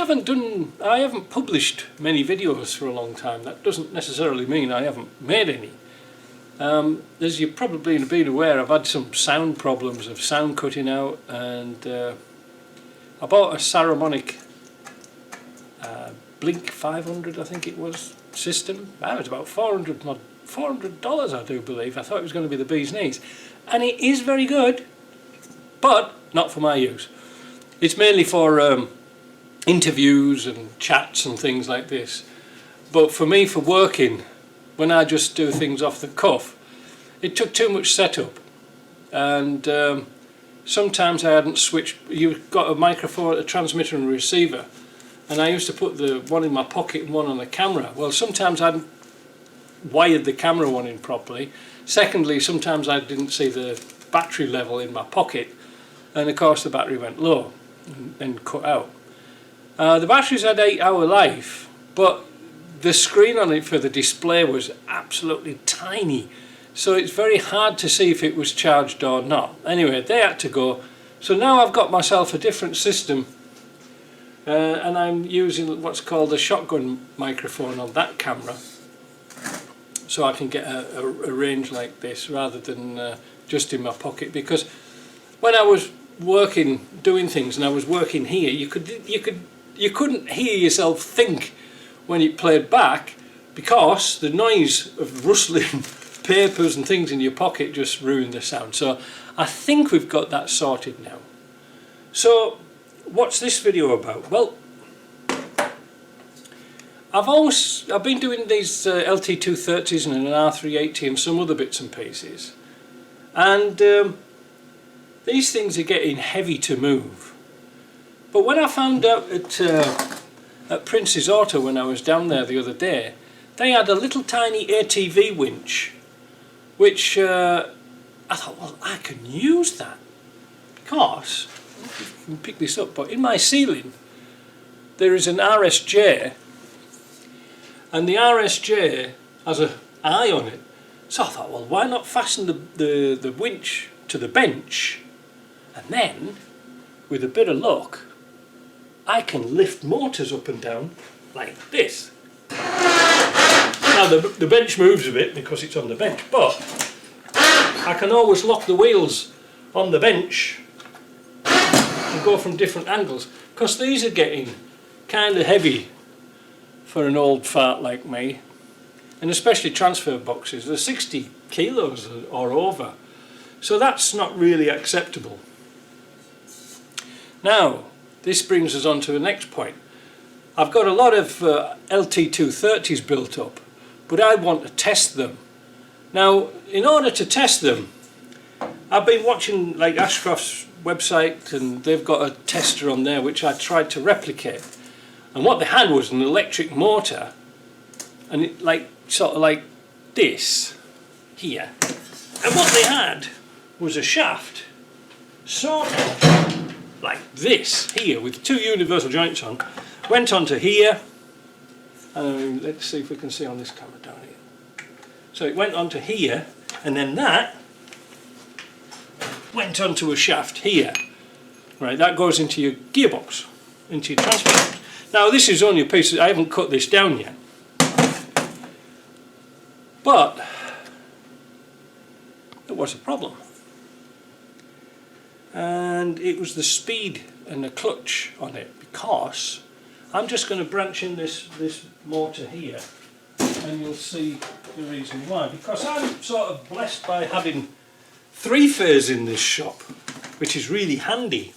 I haven't published many videos for a long time. That doesn't necessarily mean I haven't made any. As you've probably been aware, I've had some sound problems of sound cutting out, and I bought a Saramonic Blink 500, I think it was, system. That was about $400 I do believe. I thought it was going to be the bee's knees, and it is very good, but not for my use. It's mainly for interviews and chats and things like this. But for me, for working, when I just do things off the cuff, it took too much setup, and sometimes I hadn't switched. You've got a microphone, a transmitter and a receiver, and I used to put the one in my pocket and one on the camera. Well, sometimes I hadn't wired the camera one in properly. Secondly, sometimes I didn't see the battery level in my pocket, and of course the battery went low and cut out. The batteries had 8-hour life, but the screen on it for the display was absolutely tiny, so it's very hard to see if it was charged or not. Anyway, they had to go, so now I've got myself a different system, and I'm using what's called a shotgun microphone on that camera, so I can get a range like this rather than just in my pocket. Because when I was working, doing things, and I was working here, you couldn't hear yourself think when it played back, because the noise of rustling papers and things in your pocket just ruined the sound. So I think we've got that sorted now. So what's this video about? Well, I've been doing these LT230s and an R380 and some other bits and pieces, and these things are getting heavy to move. But when I found out at Prince's Auto, when I was down there the other day, they had a little tiny ATV winch, which I thought, well, I can use that, because you can pick this up, but in my ceiling there is an RSJ, and the RSJ has an eye on it. So I thought, well, why not fasten the winch to the bench, and then with a bit of luck I can lift motors up and down like this. Now the bench moves a bit because it's on the bench, but I can always lock the wheels on the bench and go from different angles, because these are getting kind of heavy for an old fart like me, and especially transfer boxes. They're 60 kilos or over, so that's not really acceptable. Now this brings us on to the next point. I've got a lot of LT230s built up, but I want to test them. Now, in order to test them, I've been watching like Ashcroft's website, and they've got a tester on there which I tried to replicate. And what they had was an electric motor, and it sort of like this here. And what they had was a shaft, sort of like this here, with two universal joints on. Went onto here, and let's see if we can see on this camera down here. So it went onto here, and then that went onto a shaft here. Right, that goes into your gearbox, into your transfer. Now this is only a piece, I haven't cut this down yet. But there was a problem. And it was the speed and the clutch on it, because I'm just going to branch in this motor here, and you'll see the reason why. Because I'm sort of blessed by having 3-phase in this shop, which is really handy.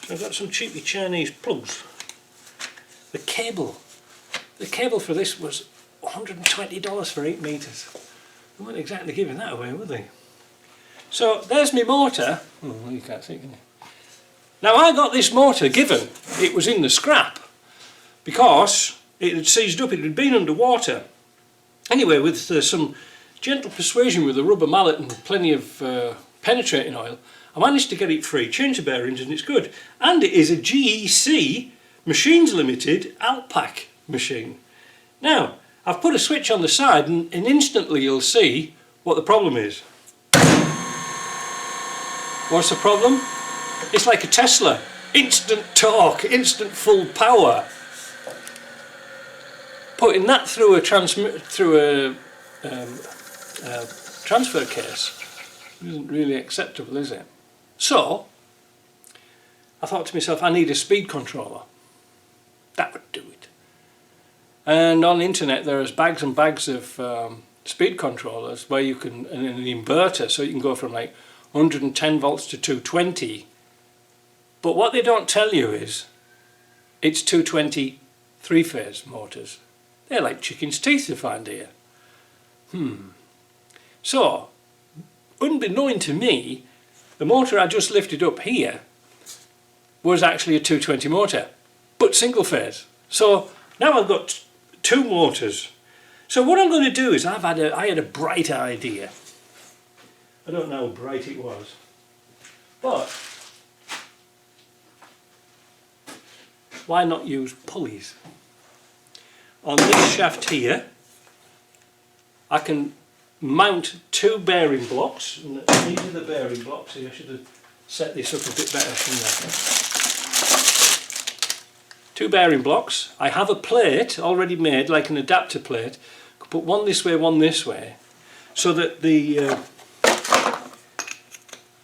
So I've got some cheapy Chinese plugs. The cable for this was $120 for 8 meters. They weren't exactly giving that away, were they? So there's my motor. Oh, you can't see, can you? Now I got this motor given. It was in the scrap because it had seized up. It had been underwater. Anyway, with some gentle persuasion with a rubber mallet and plenty of penetrating oil, I managed to get it free, change the bearings, and it's good. And it is a GEC Machines Limited Alpac machine. Now I've put a switch on the side, and instantly you'll see what the problem is. What's the problem? It's like a Tesla. instant torque, instant full power. Putting that through a transfer case isn't really acceptable, is it? So I thought to myself, I need a speed controller. That would do it. And on the internet there's bags and bags of speed controllers where you can, and an inverter, so you can go from like 110 volts to 220. But what they don't tell you is it's 220 three-phase motors. They're like chicken's teeth to find here. So, unbeknown to me, the motor I just lifted up here was actually a 220 motor, but single phase. So now I've got two motors. So what I'm going to do is I had a bright idea. I don't know how bright it was, but why not use pulleys? On this shaft here, I can mount two bearing blocks, and these are the bearing blocks. I should have set this up a bit better, shouldn't I? Two bearing blocks. I have a plate already made, like an adapter plate. I could put one this way, so that the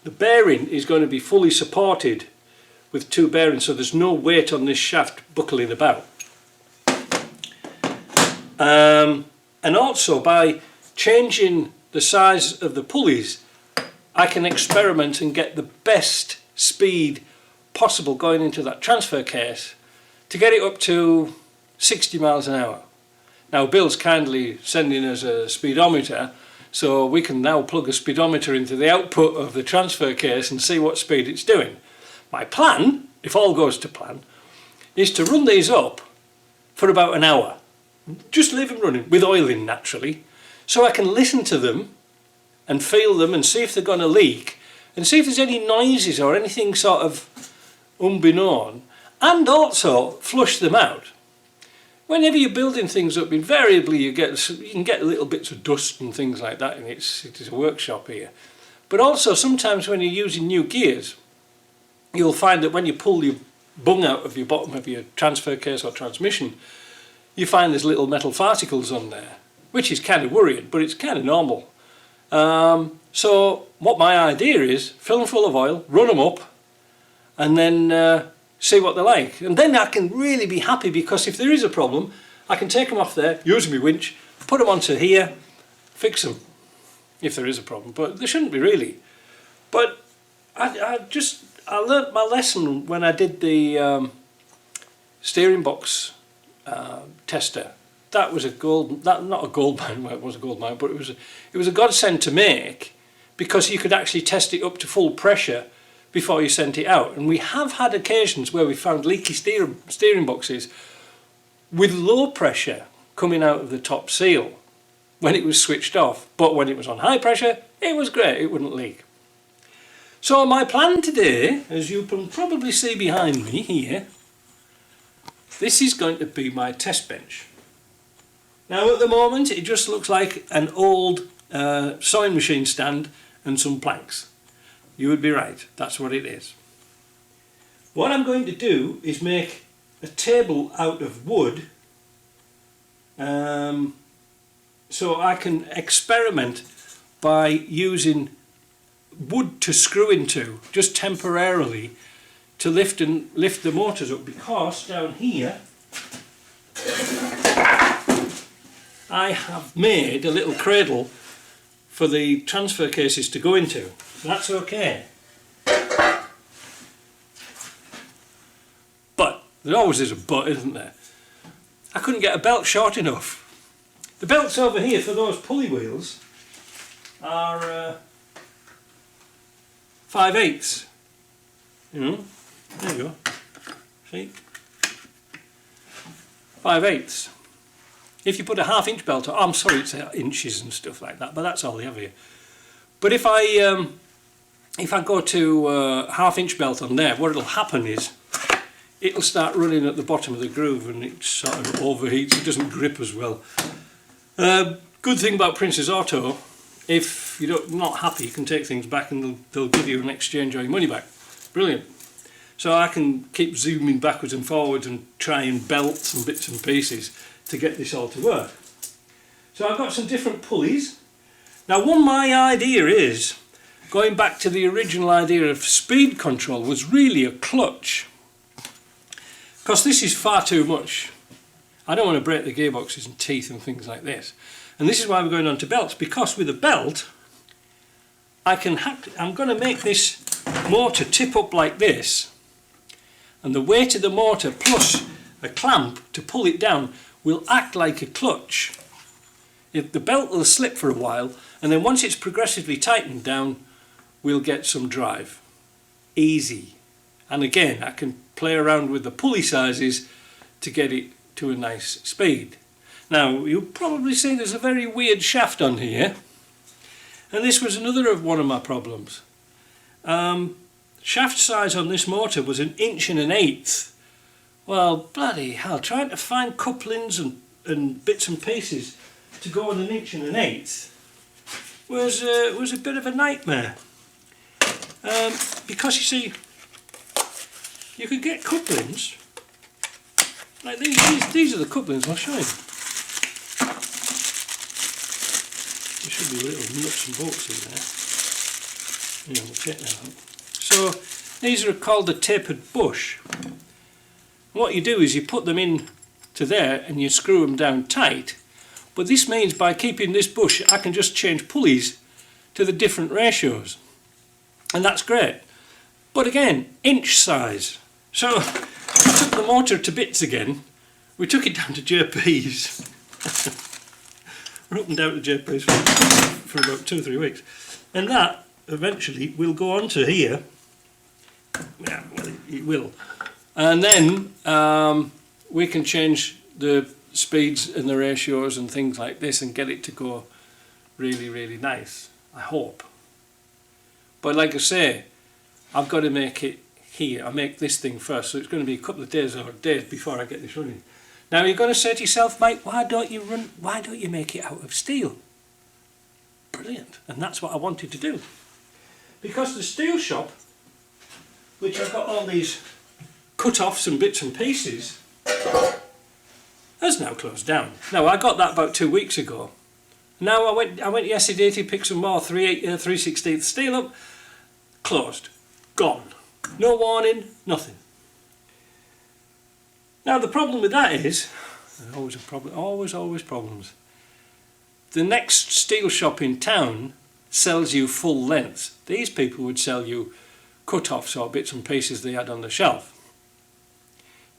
bearing is going to be fully supported with two bearings, so there's no weight on this shaft buckling about. And also by changing the size of the pulleys, I can experiment and get the best speed possible going into that transfer case to get it up to 60 miles an hour. Now Bill's kindly sending us a speedometer, so we can now plug a speedometer into the output of the transfer case and see what speed it's doing. My plan, if all goes to plan, is to run these up for about an hour. Just leave them running, with oil in naturally, so I can listen to them and feel them and see if they're going to leak and see if there's any noises or anything sort of unbeknown, and also flush them out. Whenever you're building things up, invariably you can get little bits of dust and things like that, and it is a workshop here. But also sometimes when you're using new gears, you'll find that when you pull your bung out of your bottom of your transfer case or transmission, you find there's little metal particles on there, which is kind of worrying, but it's kind of normal. So what my idea is, fill them full of oil, run them up, and then see what they're like. And then I can really be happy, because if there is a problem, I can take them off there, use my winch, put them onto here, fix them, if there is a problem. But there shouldn't be really. But I learnt my lesson when I did the steering box tester. That was not a gold mine. Well, it was a gold mine, but it was a godsend to make, because you could actually test it up to full pressure before you sent it out. And we have had occasions where we found leaky steering boxes with low pressure coming out of the top seal when it was switched off, but when it was on high pressure it was great, it wouldn't leak. So my plan today, as you can probably see behind me here, this is going to be my test bench. Now at the moment it just looks like an old sewing machine stand and some planks. You would be right, that's what it is. What I'm going to do is make a table out of wood, so I can experiment by using wood to screw into, just temporarily, to lift the motors up, because down here I have made a little cradle for the transfer cases to go into. That's okay. But there always is a but, isn't there? I couldn't get a belt short enough. The belts over here for those pulley wheels are 5/8. You know, there you go. See? 5/8. If you put a 1/2 inch belt on, I'm sorry it's inches and stuff like that, but that's all they have here. But if I go to 1/2 inch belt on there, what will happen is it'll start running at the bottom of the groove and it sort of overheats, it doesn't grip as well. Good thing about Prince's Auto, if you're not happy you can take things back and they'll give you an exchange or your money back. Brilliant. So I can keep zooming backwards and forwards and trying belts and bits and pieces to get this all to work. So I've got some different pulleys. Now my idea is, going back to the original idea of speed control, was really a clutch. Because this is far too much. I don't want to break the gearboxes and teeth and things like this. And this is why we're going on to belts, because with a belt I'm going to make this motor tip up like this, and the weight of the motor plus a clamp to pull it down will act like a clutch. The belt will slip for a while, and then once it's progressively tightened down, we'll get some drive. Easy. And again, I can play around with the pulley sizes to get it to a nice speed. Now, you'll probably see there's a very weird shaft on here, and this was another of one of my problems. Shaft size on this motor was 1 1/8 inches. Well, bloody hell, trying to find couplings and bits and pieces to go on 1 1/8 inches was a bit of a nightmare. Because you see, you could get couplings like these are the couplings I'll show you. There should be little nuts and bolts in there. Yeah, we'll take that out. So these are called the tapered bush. What you do is you put them in to there and you screw them down tight, but this means by keeping this bush I can just change pulleys to the different ratios, and that's great. But again, inch size. So I took the motor to bits again. We took it down to JP's. We're up and down to JP's for about 2 or 3 weeks, and that eventually will go on to here. Yeah, well, it will. And then we can change the speeds and the ratios and things like this and get it to go really, really nice, I hope. But like I say, I've got to make it here. I make this thing first, so it's going to be a couple of days or days before I get this running. Now you're going to say to yourself, Mike, why don't you make it out of steel? Brilliant. And that's what I wanted to do. Because the steel shop, which I've got all these cut-offs and bits and pieces, has now closed down. Now I got that about 2 weeks ago. Now I went yesterday to pick some more 3/16 steel up. Closed. Gone. No warning, nothing. Now the problem with that is, always a problem, always problems. The next steel shop in town sells you full lengths. These people would sell you cut-offs or bits and pieces they had on the shelf.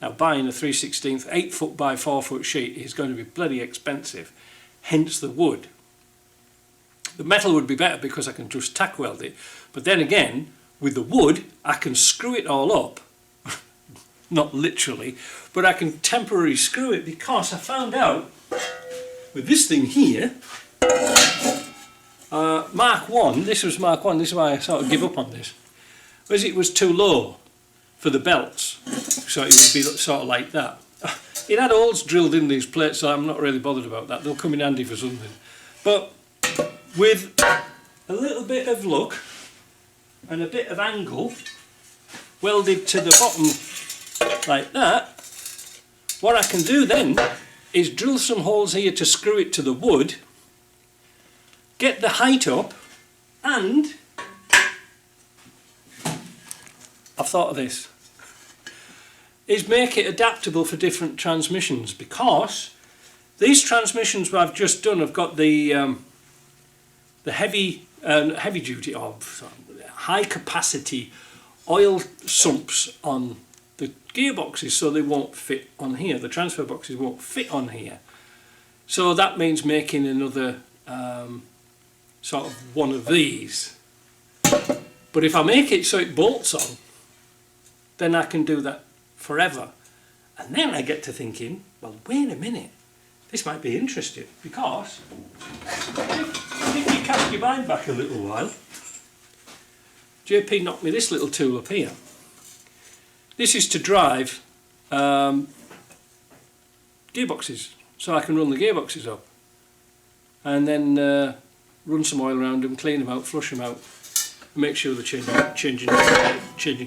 Now buying a 3/16 8 foot by 4 foot sheet is going to be bloody expensive, hence the wood. The metal would be better because I can just tack weld it, but then again, with the wood I can screw it all up, not literally, but I can temporarily screw it, because I found out with this thing here, Mark 1, this was Mark 1, this is why I sort of give up on this, was it was too low for the belts, so it would be sort of like that. It had holes drilled in these plates, so I'm not really bothered about that, they'll come in handy for something. But with a little bit of luck and a bit of angle welded to the bottom like that, what I can do then is drill some holes here to screw it to the wood, get the height up, and I've thought of this, is make it adaptable for different transmissions, because these transmissions what I've just done have got the heavy duty or high capacity oil sumps on the gearboxes, so they won't fit on here. The transfer boxes won't fit on here. So that means making another sort of one of these. But if I make it so it bolts on, then I can do that forever. And then I get to thinking, well, wait a minute, this might be interesting, because if you cast your mind back a little while, JP knocked me this little tool up here. This is to drive gearboxes, so I can run the gearboxes up and then run some oil around them, clean them out, flush them out, and make sure they're changing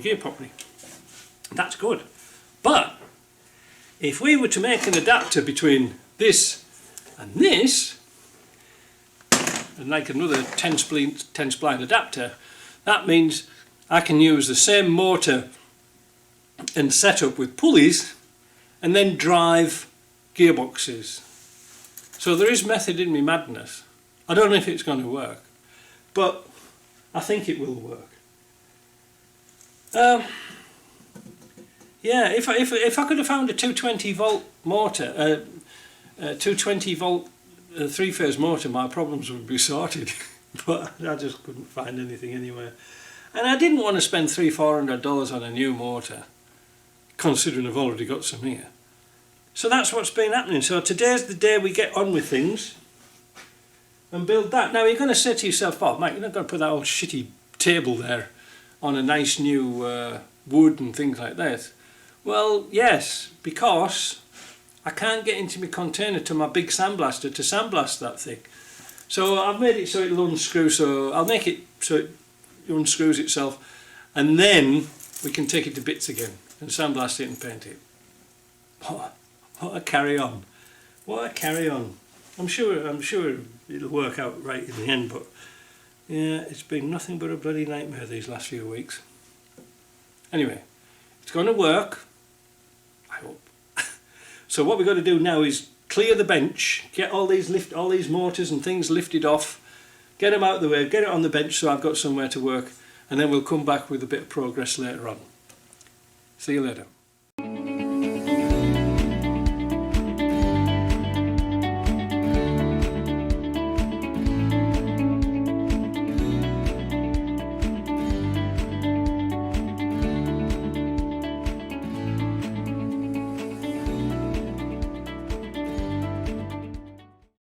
gear properly. That's good. But if we were to make an adapter between this and this, and like another 10 spline adapter, that means I can use the same motor and setup with pulleys and then drive gearboxes. So there is method in my madness. I don't know if it's going to work, but I think it will work. Yeah, if I could have found a 220 volt motor, 220 volt three-phase motor, my problems would be sorted. But I just couldn't find anything anywhere. And I didn't want to spend $300-400 on a new motor, considering I've already got some here. So that's what's been happening. So today's the day we get on with things and build that. Now you're going to say to yourself, oh Mike, you're not going to put that old shitty table there on a nice new wood and things like that. Well, yes, because I can't get into my container to my big sandblaster to sandblast that thing. So I've made it so it'll unscrew, so I'll make it so it unscrews itself, and then we can take it to bits again and sandblast it and paint it. What a carry on. What a carry on. I'm sure it'll work out right in the end, but yeah, it's been nothing but a bloody nightmare these last few weeks. Anyway, it's going to work, I hope. So what we've got to do now is clear the bench, get all these motors and things lifted off, get them out of the way, get it on the bench so I've got somewhere to work, and then we'll come back with a bit of progress later on. See you later.